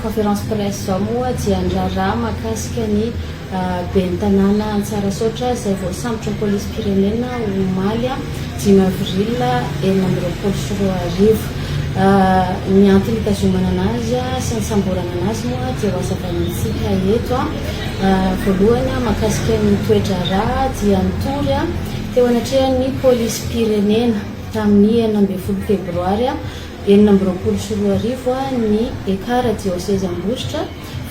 conférence presse zao moa dia andraraha mahakasika ny ben'ny tanàna Antsarasotra izay voasambotra ny polisy pirenena omaly 5 avril 2024. Ny antony itazomana anazy sy ny samborana anazy moa dia ho hazavanintsika eto. Voalohany mahakasika ny toetra rà dia nitory teo anatrehan'ny polisy pirenena tamin'ny 9 febroary 2024 ny ekara diocèse Ambositra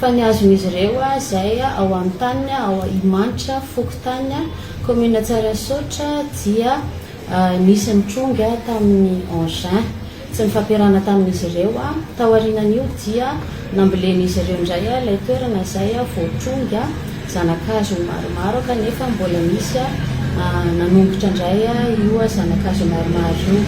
fa niazon'izy ireo izay ao amin'ny tany ao Imanitra Fokontany commune Antsarasotra dia nisy mitrongy tamin'ny 11 juin. Tsy nifampiarahana tamin'izy ireo taorianan'io dia nambolen'izy ireo indray ilay toerana izay voatrongy zanakazo maromaro kanefa mbola misy nanombotra indray io zanakazo maromaro io.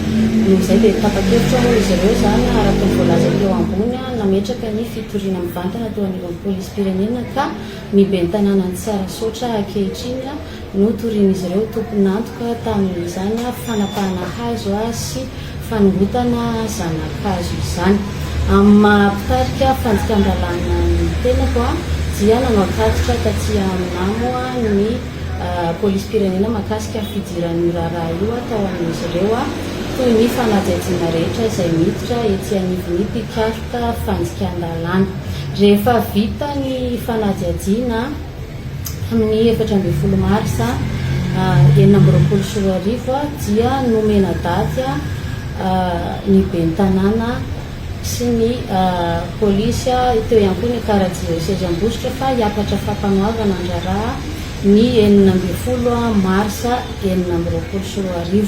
Izay dia tapa-kevitra moa izy ireo zany araka ny voalaza teo ambony nametraka ny fitoriana mivantana teo anivon'ny polisy pirenena ka ny ben'ny tanàna Antsarasotra ankehitriny no torian'izy ireo tompon'antoka tamin'izany fanapahana hazo sy fanongotana zanakazo izany. Amin'ny mahampitarika fandikan-dalàna ny tenako dia nanao tatitra taty aminamo ny polisy pirenena mahakasika fidiran'ny raharaha io tao amin'izy ireo toy ny fanadihadiana rehetra izay miditra ety anivon'ny mpikaroka fandikan-dalàna. Rehefa vita ny fanadihadiana amin'ny 14 marsa 2024 dia nomena daty ny ben'ny tanàna sy ny polisy teo ihany koa ny ekara diocèse Ambositra fa hiakatra fampanoavana andraraha ny 19 marsa 2024.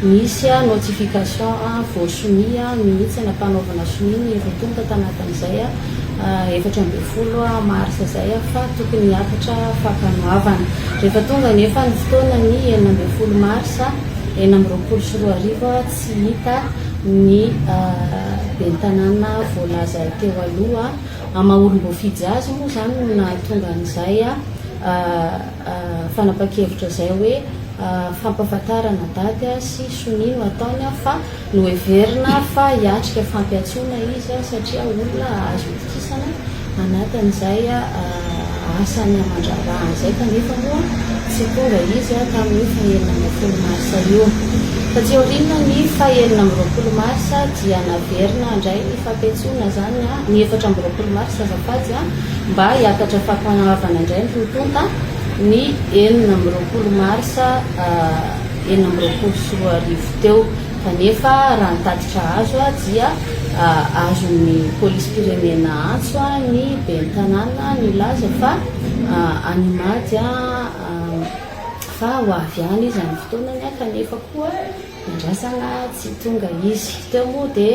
Misy notification voasony mihitsy nampanaovana sony ny efa tanatin'izay 14 marsa zay fa tokony hiakatra fampanoavana. Rehefa tonga nefa ny fotoana ny 19 marsa 2024 tsy hita ny ben'ny tanàna voalaza teo aloha maha-olom-boafidy azy moa zany no nahatonga an'izay fanapa-kevitra zay hoe fampahafantarana daty sy sonino ataony fa no heverina fa hiatrika fampiatsoana izy satria olona azo itokisana anatin'izay asany amandraraha izay kanefa moa tsy tonga izy tamin'ny 19 marsa io. Satria orinona ny 20 marsa dia naverina indray ny fampiatsoana zany ny 14 marsa azafady mba hiakatra fampanoavana indray ny totonta ny 19 marsa 2024 teo. Kanefa raha nitatitra azo dia azon'ny polisy pirenena antso ny ben'ny tanàna nilaza fa animady fa ho avy any izy amin'ny fotoanany kanefa koa andrasana tsy tonga izy teo moa dia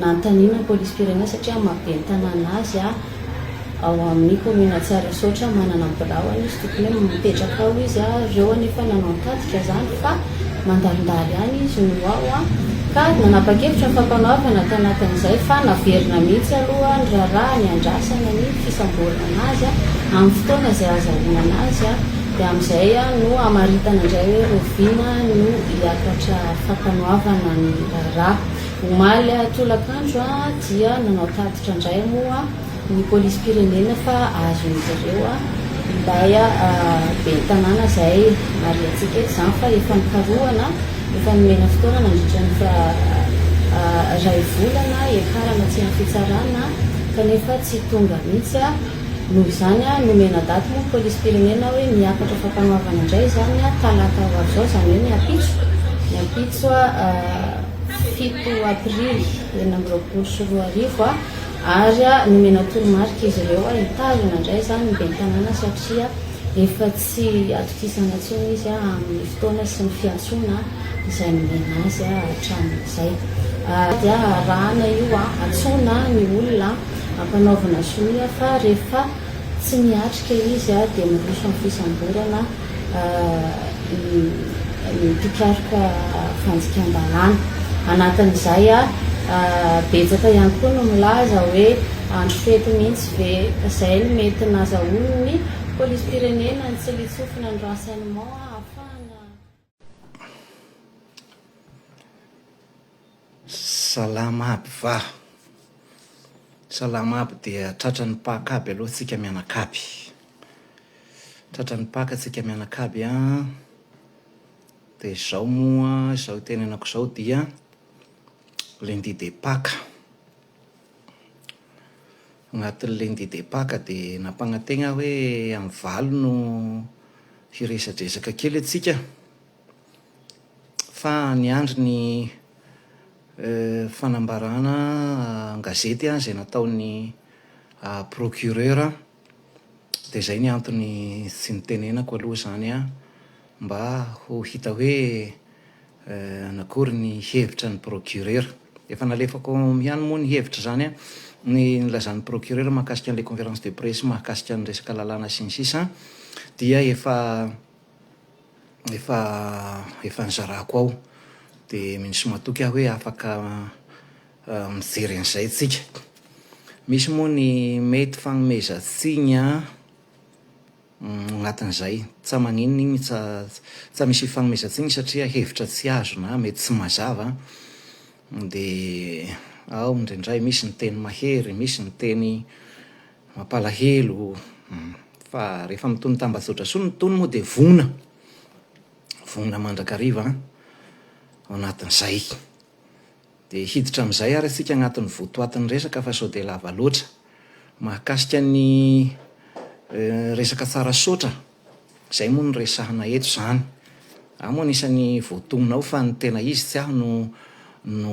nanontaniana ny polisy pirenena satria maha-ben'ny tanàna azy ao amin'ny commune Antsarasotra manana birao izy tokony mipetraka ao izy ireo anefa nanao tatitra zany fa mandalindally any izy no ao ka nanapa-kevitra ny fampanoavana tanatin'izay fa naverina mihitsy aloha ny raharaha ny andrasana ny fisamborana anazy amin'ny fotoana izay azahoana anazy dia amin'izay no amaritana indray hoe roviana no hiakatra fampanoavana ny raharaha. Omaly tolakandro dia nanao tatitra indray moa ny polisy pirenena fa azon'izy ireo ilay ben'ny tanàna izay mariantsika eto izany fa efa nikarohana efa nomena fotoana nandritra ny ray volana ekarana tsy ny fitsarana kanefa tsy tonga mihitsy noho izany nomena daty moa polisy pirenena hoe miakatra fampanoavana indray zany talata ho avy zao zany hoe ny apitso 7 aprily 2024 ary nomena toromarika izy ireo hitazona indray zany ny ben'ny tanàna satria efa tsy atokisana intsony izy amin'ny fotoana sy ny fiantsoana izay nomena azy hatramin'izay. Dia rahana io antsoina ny olona ampanaovana sonia fa rehefa tsy miatrika izy dia miroso amin'ny fisamborana ny mpikaroka fandikan-dalàna. Anatin'izay betsaka ihany koa no milaza hoe andro fety mihitsy ve izay no mety nazahoany ny polisy pirenena ny tsy litsofina ny renseignement ahafahana. Salama aby va Salama aby dia tratran'ny paka aby aloha tsika mianakavy. Tratran'ny paka tsika mianakavy a. Dia izao moa, izao tenenako izao dia lundi de paka. Agnatin'ny lundi de paka dia nampagnantena hoe amin'ny valo no hiresadresaka kely atsika. Fa ny andro ny fanambarana gazety izay nataon'ny procureur, dia izay ny antony tsy nitenenako aloha izany mba ho hita hoe nakory ny hevitra ny procureur. Efa nalefako ihany moa ny hevitra zany ny nilazan'ny procureur mahakasika an'ilay conférence de presse mahakasika ny resaka lalàna sy ny sisa, dia efa nizarako ao. Dia misy matoky aho hoe afaka mijery an'izay tsika. Misy moa ny mety fanomezan-tsiny agnatin'izay, tsa maninona igny, tsa misy fanomezan-tsiny satria hevitra tsy azo na mety tsy mazava. Dia ao indraindray misy ny teny mahery, misy ny teny mampalahelo, fa rehefa mitony tambazotra so ny tony moa dia vonona mandrakariva ao anatin'izay. Dia hiditra amin'izay ary isika agnatin'ny votoatin'ny resaka fa sao dia lava loatra. Mahakasika ny resaka tsara sotra, izay moa no resahana eto izany. Aho moa anisan'ny voatonona ao fa ny tena izy tsy aho no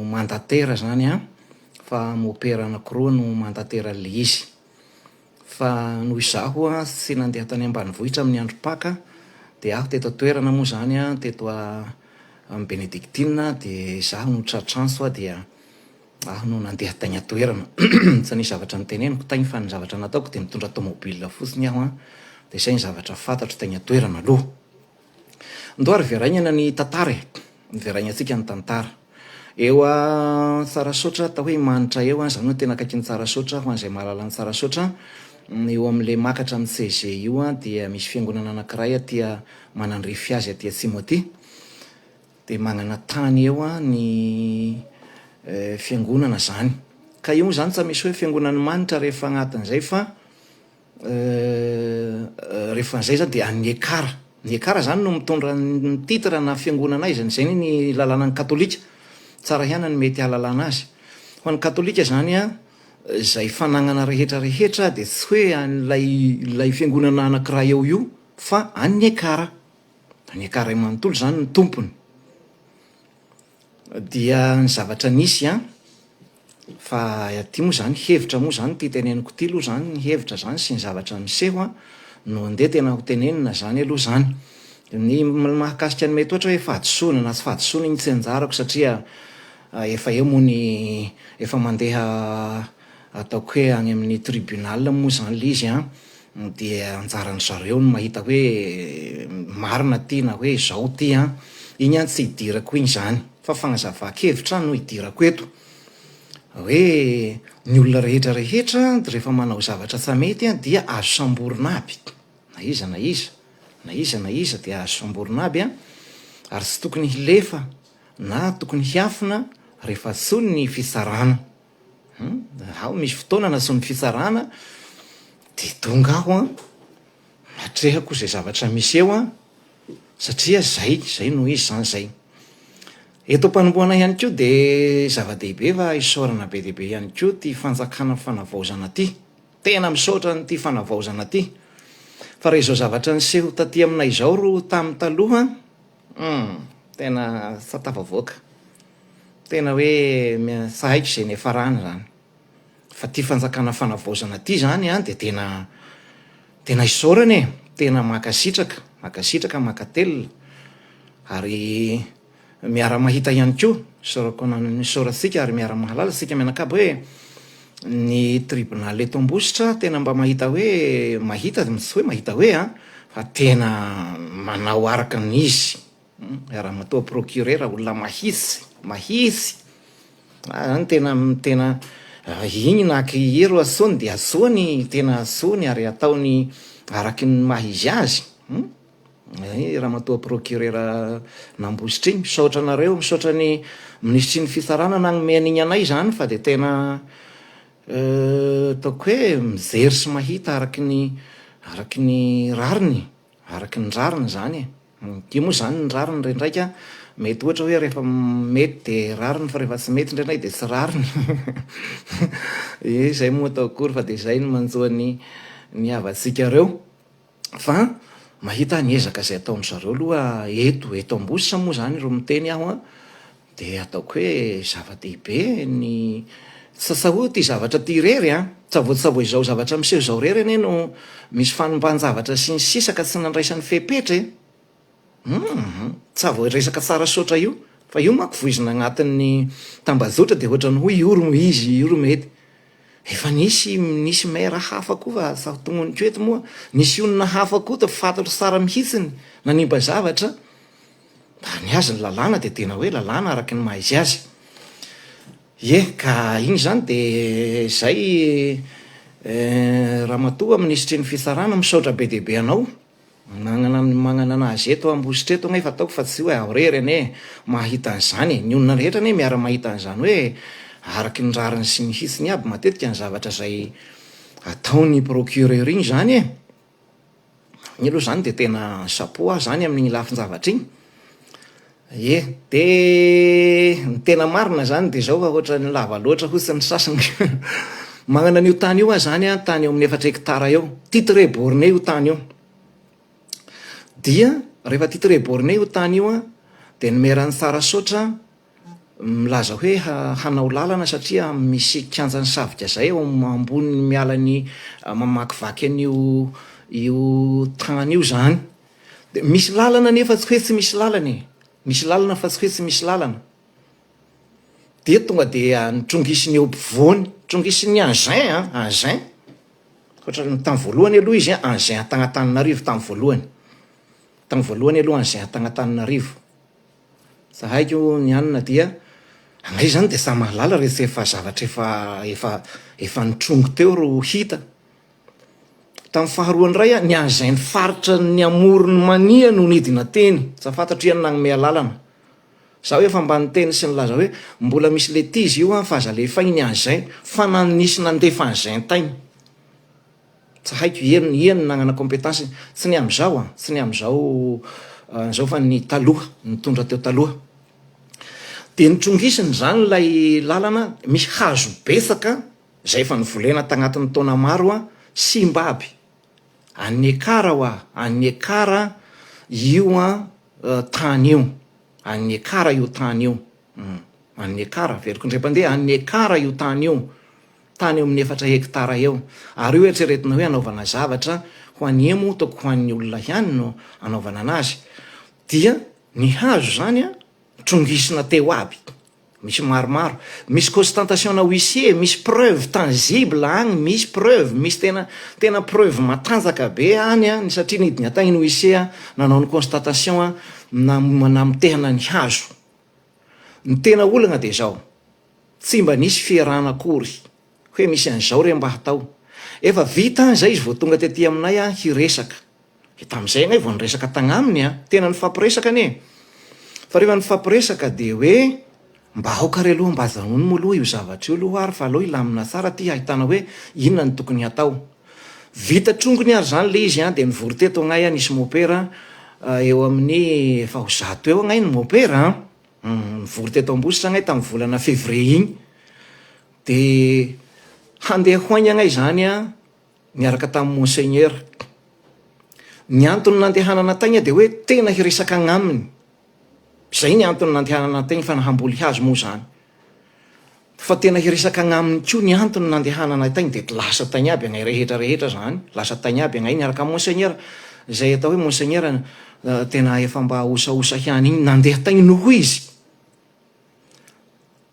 mandatera zany fa mopera anankiroa no mandatera le izy. Fa noho izaho tsy nandeha tany ambanivohitra amin'ny andro paka, dia aho teto toerana moa zany teto amin'ny Benedictine, dia izaho no tratranso dia aho no nandeha tany atoerana. Tsy nisy zavatra niteneniko tany fa ny zavatra nataoko dia mitondra tomobile fotsiny aho dia izay ny zavatra fantatro tany atoerana aloha. Ndoary verainana ny tantara, verainantsika ny tantara. Eo tsara sotra atao hoe manitra eo zany hoe tena akaiky ny tsara sotra ho an'izay mahalala ny tsara sotra. Eo amin'ilay makatra amin'ny CG io dia misy fiangonana anankiray tia manandrify azy aty atsimo aty. Dia magnana tany eo ny fiangonana zany. Ka io zany tsy misy hoe fiangonana manitra rehefa agnatin'izay fa rehefa an'izay zany dia ny ekara. Ny ekara zany no mitondra ny titra na fiangonana izany, izay ny lalànan'ny katolika. Tsara ihany ny mety halalana azy. Ho an'ny katolika zany izay fanagnana rehetra dia tsy hoe an'ilay fiangonana anankiray eo io, fa an'ny ekara. Ny ekara manontolo zany ny tompony. Dia ny zavatra nisy fa aty moa zany hevitra moa zany ty teneniko ty aloha zany, ny hevitra zany sy ny zavatra miseho no andeha tena ho tenenina zany aloha zany. Ny mahakasika ny mety ohatra hoe fahadisoana na tsy fahadisoana iny tsy anjarako satria efa eo moa ny efa mandeha ataoko hoe any amin'ny tribunal moa zany le izy dia anjaran'ny zareo no mahita hoe marina ty na hoe zao ty iny tsy hidirako iny zany, fa fagnazava-kevitra no hidirako eto hoe ny olona rehetra rehefa manao zavatra tsy mety dia azo samborina aby, na iza dia azo samborina aby ary tsy tokony hilefa na tokony hiafina rehefa tsony ny fitsarana. Ao misy fotoana na tsony fitsarana dia tonga aho hatrehako izay zavatra misy eo satria zay no izy zany zay. Eto am-panomboana ihany koa dia zava-dehibe fa isaorana be dehibe ihany koa ty fanjakana fanavaozana ty. Tena misaotra ny ty fanavaozana ty. Fa rehefa zavatra niseho taty aminay izao ro tamin'ny taloha, tena fatafavoaka. Tena hoe sahaiko izay nefarana zany. Fa ty fanjakana fanavaozana ty zany dia tena isaorana tena makasitraka, makatelina ary miara mahita ihany koa isaorantsika ary miara mahalala sika mianakavy hoe ny tribunal eto Ambositra tena mba mahita hoe tsy hoe mahita hoe fa tena manao araka n'izy. Raha-matoa procureur olona mahitsy zany tena iny naky ero asoany dia asoany, tena asoany ary ataony araky ny mahizy azy. Raha-matoa procureur n'Ambositra iny misaotra ny ministry ny fitsarana nagnome an'iny anay zany, fa dia tena ataoko hoe mijery sy mahita araky ny rariny, araky ny rariny zany io moa zany ny rariny rendraika mety ohatra hoe rehefa mety de rariny fa rehefa tsy mety ndraindray de tsy rariny zay moa atao akory fa de zay no manjoany ny havatsika reo. Fa mahita niezaka zay ataony zareo aloha eto ambositra moa zany ro miteny aho de ataoko hoe zava-dehibe ny sasaho ty zavatra ty rery tsavoa izao zavatra miseho zao rery ane no misy fanomban-javatra sy ny sisaka tsy nandraisan'ny fepetra tsavo resaka tsara sotra io fa io manko voizina agnatin'ny tambazotra de ohatra ny hoy io izy io mety efa nisy maira hafa koa fa satongon'ny koeto moa nisy onona hafa koa to fantatro tsara mihitsiny nanimba zavatra mba ny azy ny lalàna de tena hoe lalàna araky ny mahaizy azy ka iny zany de zay raha matoa minisitry ny fitsarana misaotra be dehibe anao magnana anazy eto ambositra eto gnay fa ataoko fa tsy hoe aorery ane mahita an'izany ny olona rehetra ane miara mahita an'izany hoe araky ny rariny sy ny hitsiny aby matetika ny zavatra zay ataony procureur iny zany ny aloha zany de tena sapoa zany amin'ny lafin-javatra iny de ny tena marina zany de zao fa ohatra ny lava loatra hotsy ny sasany magnana an'io tany io zany tany eo amin'ny 4 hectara eo titre borné io tany io dia rehefa titre borné io tany io de nomerany tsara sotra milaza hoe hanao lalana satria misy kianjany savika zay eo amboniny mialany mamakivaky an'io tany io zany de misy lalana nefa tsy hoe tsy misy lalana misy lalana fa tsy hoe tsy misy lalana de tonga de nitrongisiny eo ampovoany trongisiny Anzin ohatra ny tamy voalohany aloha izy Anzin Antananarivo tamy voalohany aloha Anzin Antananarivo sa haiko ny anina dia angay zany de sa mahalala rehefa efa zavatra efa nitrongo teo ro hita tamy faharoany ray ny Anzin faritra ny amorony mania no nidina teny sa fantatro iany nagnome lalana za hoe efa mba nyteny sy nylaza hoe mbola misy letizy io faza lefa iny Anzin fa nanisy nandefa Anzin tainy tsy haiko iany nagnana compétence tsy ny am'izao fa ny taloha nitondra teo taloha de nitrongisiny zany lay lalana misy hazo betsaka zay efa nivolena tagnatin'ny taona maro simbaby any ekara io tany io any ekara io tany io any ekara veriko ndrepandea any ekara io tany io tany eo amin'ny 4 hectara eo ary io eritreretina hoe anaovana zavatra ho any emo toko ho an'ny olona ihany no anaovana anazy dia ny hazo zany trongisina teo aby misy maromaro misy constatation na huissier misy preuve tangible agny misy preuve misy tena preuve matanjaka be any ny satria nidiny atagny ny huissier nanao ny constatation na mitehana ny hazo ny tena olana de zao tsy mba nisy fiarana akory hoe misy an'izao re mba hatao efa vita zay izy vao tonga tety aminay hiresaka tam'izay ngay vao niresaka tagnaminy tena nifampiresaka ane fa rehefa nifampiresaka de hoe mba aoka re aloha mba zanony moa aloha io zavatra io aloha ary fa aloha ilamina tsara ty ahitana hoe inona ny tokony hatao vita trongony ary zany le izy de nivory teto agnay nisy mopera eo amin'ny efa ho 100 eo agnay ny mopera nivory teto ambositra agnay tamy volana février iny de handeha hoaigny agnay zany niaraka tamy monseigneur ny antony nandehanana tagny de hoe tena hiresaka agnaminy zay ny antony nandehanana tagny fa nahamboly hazo moa zany fa tena hiresaka agnaminy ko ny antony nandehanana tagny de lasa tagny aby agnay rehetra zany lasa tagny aby agnay niaraka monseigneur zay atao hoe monseigneur tena efa mba osaosa hiany iny nandeha tagny noho izy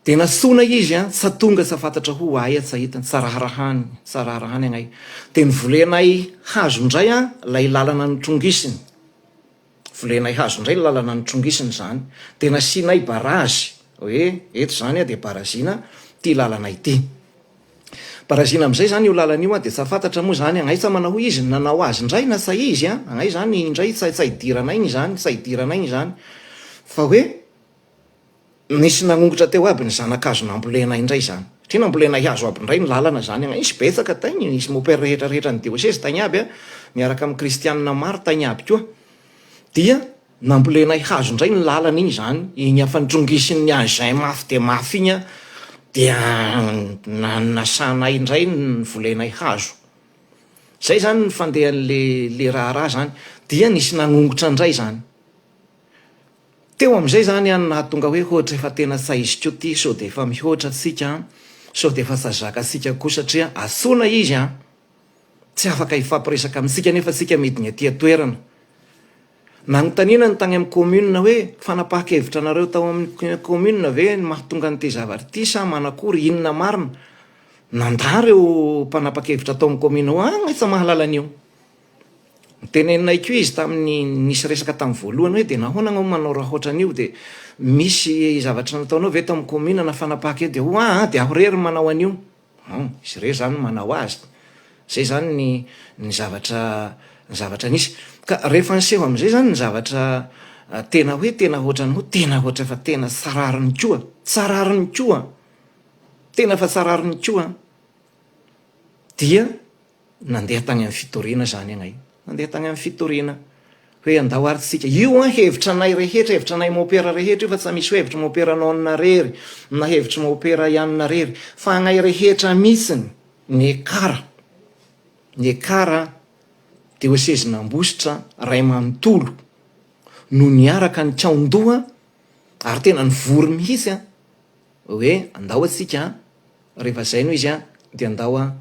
de natsona izy sa tonga sa fantatra ho ay tsy hitany tsaraharahany agnay de nivolenay hazo ndray lay lalana nitrongisiny volenay hazo ndray lalana nitrongisiny zany de nasinay barazy hoe eto zany de barazina ty lalana ity barazina am'izay zany io lalana io de sa fantatra moa zany agnay sa manao izy nanao azy ndray na sa izy agnay zany indray tsy idiranay iny zany fa hoe nisy nagnongotra teo aby ny zanakazo nambolenay indray zany satria nambolena hiazo aby ndray ny lalana zany agny isy betsaka tainy isy mopera rehetrarehetra ny diosesy tainy aby a miaraka amin'ny kristianina maro tainy aby koa dia nambolena hihazo indray ny lalana iny zany iny afanitrongisin'ny azay mafy de mafy iny a dia nasana indray ny volena hihazo zay zany ny fandehan'le raharaha zany dia nisy nanongotra indray zany teo am'izay zany any nahatonga hoe ohatra efa tena saizy ko ty sao de efa mihoatra tsika sao de efa sazaka sika koa satria asona izy a tsy afaka ifampiresaka amitsika nefa sika midiny aty toerana nanontaniana ny tany amin'ny commune hoe fanapaha-kevitra anareo tao amin'ny commune ve mahatonga n'ity zavatra ty sa manakory inona marina nanda reo mpanapa-kevitra tao amin'ny commune ho agnaisa mahalala an'io teneninay ko izy tamin'ny nisy resaka tamin'ny voalohany hoe de nahoana anao manao raha ohatran'io de misy zavatra nataonao ve tao amin'ny commune na fanapaha-kevitra de ho de aho rery manao an'io izy rery zany manao azy zay zany ny zavatra nisy ka rehefa niseho am'izay zany ny zavatra tena hoe tena ohatrany ho tena ohatra fa tena tsarariny koa tsarariny koa tena fa tsarariny koa dia nandeha tany amin'ny fitoriana zany agnay nandeha tany amin'ny fitoriana hoe andao aritsika io a hevitra anay rehetra hevitra anay mopera rehetra io fa tsy misy hevitra mopera naonina rery na hevitra mopera ianina rery fa agnay rehetra mihitsiny ny ekara dioseze Nambositra ray manontolo no niaraka ny kaondoha ary tena nivory mihitsy a hoe andao atsika rehefa zay no izy a de andao a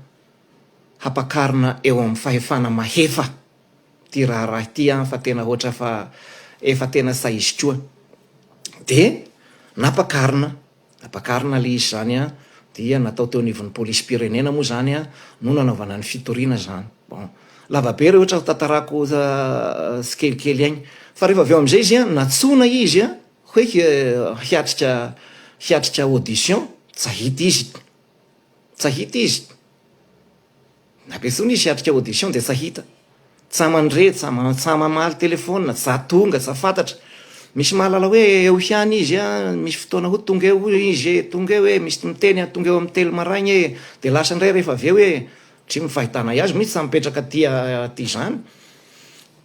hampakarina eo amin'ny fahefana mahefa ty raha ity a fa tena ohatra fa efa tena saizy koa de napakarina le izy zany a dia natao teo anivon'ny polisy pirenena moa zany a no nanaovana ny fitoriana zany bon lavabe re ohatra tantarako sy kelikely agny fa rehefa avy eo am'izay izy a natsona izy a hoe hiatrika audition tsy hita izy nampetsona izy hiatrika audition de tsy hita tsa mandre tsa mamaly telefona tsa tonga tsa fantatra misy mahalala hoe eo hiany izy a misy fotoana ho tonga eo izy tonga eo hoe misy miteny tonga eo amin'ny telo maraigny de lasa ndray rehefa avy eo hoe tsy mifahitana azy mihitsy sa mipetraka ty zany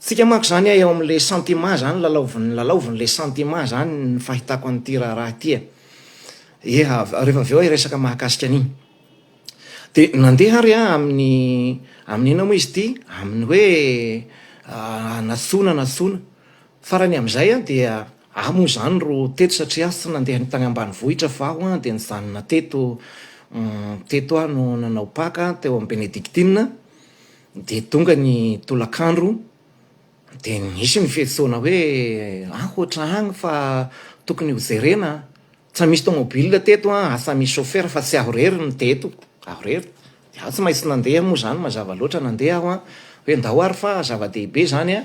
tsika mako zany a eo am'le sentiment zany lalaovin'le sentiment zany ny fahitako an'ity raha ty rehefa avy eo resaka mahakasika an'iny de nandeha ary a amin'ina moa izy ty amin'ny hoe natsona farany am'izay a dia moa zany ro teto satria tsy nandeha ny tany ambanivohitra fa aho a de nijanona teto aho no nanao paka teo amin'ny Benedictine de tonga ny tolakandro de nisy ny fietsoana hoe ohatra agny fa tokony ho jerena tsy misy tomobile teto a asa misy chauffeur fa tsy aho rery ny teto aho rery de aho tsy maintsy nandeha moa zany mazava loatra nandeha aho a hoe ndao ary fa zava-dehibe zany a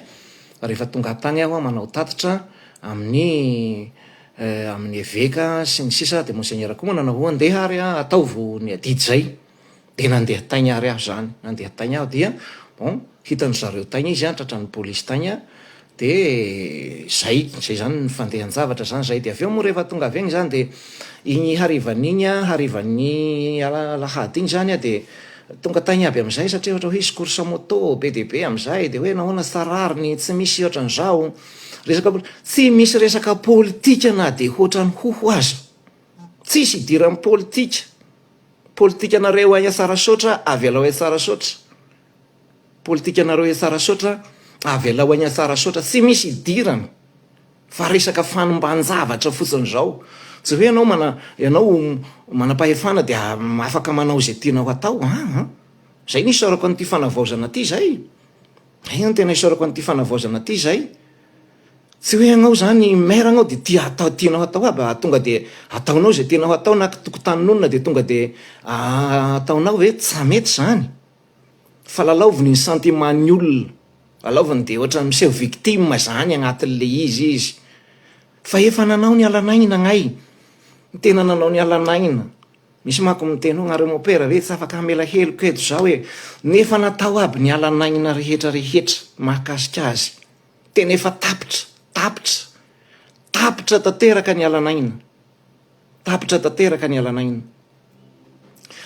rehefa tonga tany aho a manao tatitra amin'ny évêque sy ny sisa de monseigneur koa moa nanao ho andeha ary a ataovo ny adidy zay de nandeha tainy ary aho zany nandeha tainy aho dia bon hitany zareo tainy izy a tratran'ny polisy tainy a de zay zany ny fandehan-javatra zany zay de avy eo moa rehefa tonga avy egny zany de igny harivan'igny a harivan'ny lahady igny zany a de tonga tainy aby am'izay satria ohatra hoe hisy course moto be de be am'izay de hoe nahoana sarariny tsy misy ohatran'izao tsy misy resaka politika na de ohatrany hoho azy tsisy idiran'ny politika nareo any Tsarasotra avy alao Tsarasotra politika nareo Tsarasotra avy alao any Tsarasotra tsy misy idirana fa resaka fanimban-javatra fotsiny zao tsy hoe ianao manam-pahefana de afaka manao zay tianao atao zay ny isaorako an'ity fanavaozana ty zay ay tena isaorako an'ity fanavaozana ty zay tsy hoe ianao zany meragnao de tianao atao aby tonga de ataonao zay tianao atao na tokotanin'olona de tonga de ataonao hoe tsy mety zany fa lalaoviny ny sentimentny olona lalaoviny de ohatra miseho victime zany agnatin'le izy fa efa nanao ny alanaina agnay tena nanao ny alanaina misy mako miteny ho agnareo mopera ve tsy afaka hamela heloka eto zao hoe nefa natao aby ny alanaina rehetra mahakasika azy tena efa tapitra tanteraka ny alanaina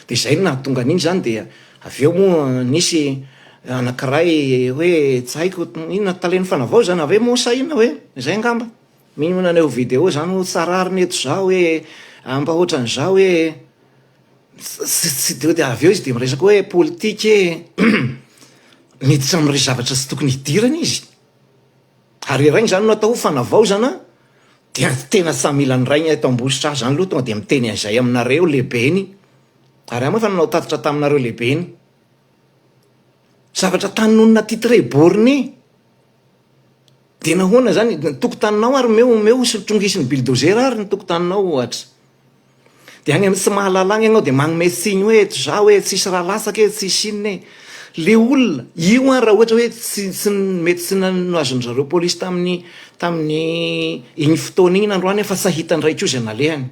de zay nahatonga an'iny zany de avy eo moa nisy anankiray hoe tsy haiko inona taleny fanavao zany avy eo moa sa inona hoe zay angamba mihinana an'eo vidéo zany ho tsarariny eto zao hoe mba ohatran'izao hoe tsy de avy eo izy de miresaka hoe politika miditra am're zavatra tsy tokony hidirana izy ary rainy zany no atao fanavaozana dia tena samilany rainy eto ambositra zany loha tonga de miteny an'izay aminareo lehibeny ary amoa fa nanao tatitra taminareo lehibeny zavatra tanonona titreborny de nahoana zany tokotaninao ary meo trongisiny bildozera ary ny tokotaninao ohatra de any tsy mahalalagny ianao de magnome siny hoe za hoe tsisy raha lasaka e tsisy inona e le olona io a raha ohatra hoe tsy mety sy nazon'zareo polisy tamin'ny igny fotoana igny nandroany fa sahitany ray koa zay nalehany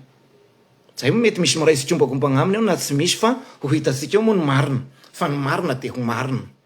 zay mety misy miraisy tiombako mbagnaminy ao na tsy misy fa ho hitatsika eo moa ny marina fa ny marina de ho marina